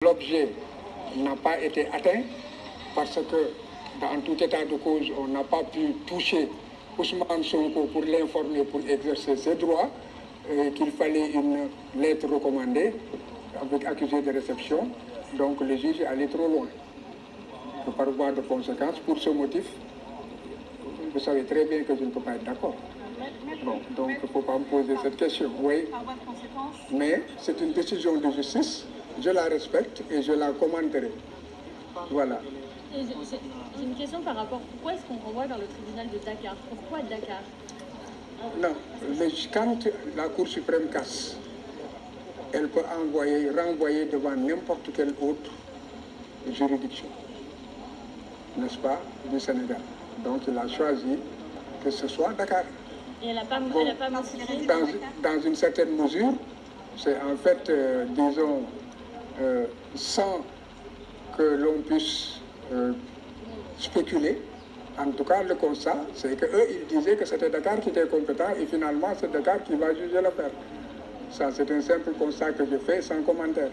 L'objet n'a pas été atteint parce que, dans tout état de cause, on n'a pas pu toucher Ousmane Sonko pour l'informer, pour exercer ses droits, qu'il fallait une lettre recommandée avec accusé de réception. Donc le juge est allé trop loin. Par voie de conséquence, pour ce motif, vous savez très bien que je ne peux pas être d'accord. Bon, donc il ne faut pas me poser cette question. Oui, mais c'est une décision de justice, je la respecte et je la commenterai. Voilà. J'ai une question par rapport, pourquoi est-ce qu'on renvoie vers le tribunal de Dakar? Pourquoi Dakar? Non, quand la Cour suprême casse, elle peut renvoyer devant n'importe quelle autre juridiction, n'est-ce pas, du Sénégal. Donc il a choisi que ce soit Dakar. Et elle n'a pas, bon, mentionné dans une certaine mesure, c'est en fait, disons, sans que l'on puisse spéculer. En tout cas, le constat, c'est qu'eux, ils disaient que c'était Dakar qui était compétent et finalement, c'est Dakar qui va juger l'affaire. Ça, c'est un simple constat que je fais sans commentaire.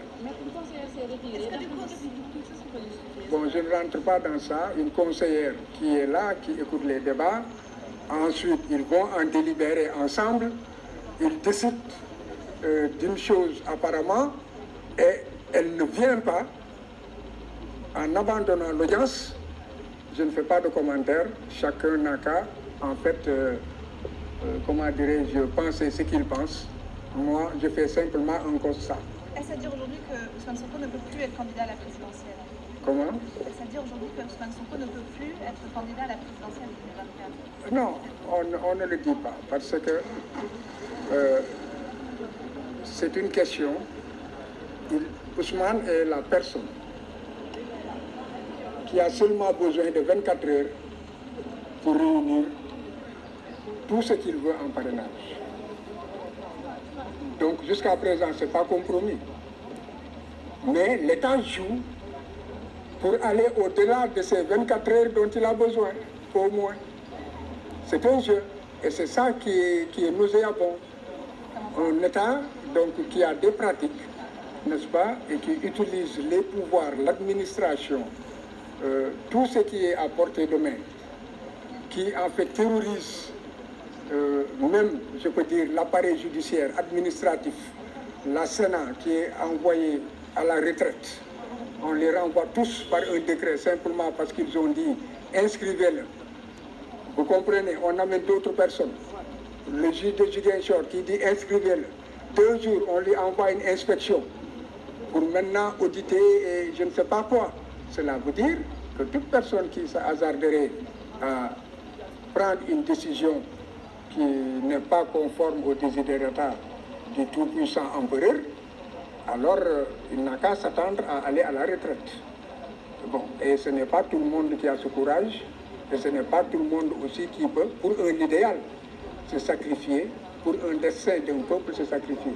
Bon, je ne rentre pas dans ça. Une conseillère qui est là, qui écoute les débats. Ensuite, ils vont en délibérer ensemble. Ils décident d'une chose apparemment et elle ne vient pas en abandonnant l'audience. Je ne fais pas de commentaires. Chacun n'a qu'à, en fait, comment dirais-je, penser ce qu'il pense. Moi, je fais simplement un constat. Est-ce à dire aujourd'hui que Ousmane Sonko ne peut plus être candidat à la présidentielle? Comment? Est-ce à dire aujourd'hui que Ousmane Sonko ne peut plus être candidat à la présidentielle 2024? Non, on ne le dit pas, parce que c'est une question. Ousmane est la personne qui a seulement besoin de 24 heures pour réunir tout ce qu'il veut en parrainage. Donc jusqu'à présent, ce n'est pas compromis. Mais l'État joue pour aller au-delà de ces 24 heures dont il a besoin, au moins. C'est un jeu. Et c'est ça qui est nauséabond. Un État donc, qui a des pratiques, n'est-ce pas, et qui utilise les pouvoirs, l'administration, tout ce qui est à portée de main, qui en fait terrorise même, je peux dire, l'appareil judiciaire, administratif, la Sénat qui est envoyée à la retraite. On les renvoie tous par un décret simplement parce qu'ils ont dit inscrivez-le. Vous comprenez, on amène d'autres personnes. Le juge de Ziguinchor qui dit inscrivez-le. 2 jours, on lui envoie une inspection pour maintenant auditer et je ne sais pas quoi. Cela veut dire que toute personne qui se hasarderait à prendre une décision qui n'est pas conforme au desiderata du tout-puissant empereur, alors il n'a qu'à s'attendre à aller à la retraite. Bon, et ce n'est pas tout le monde qui a ce courage, et ce n'est pas tout le monde aussi qui peut, pour un idéal, se sacrifier, pour un dessein d'un peuple se sacrifier.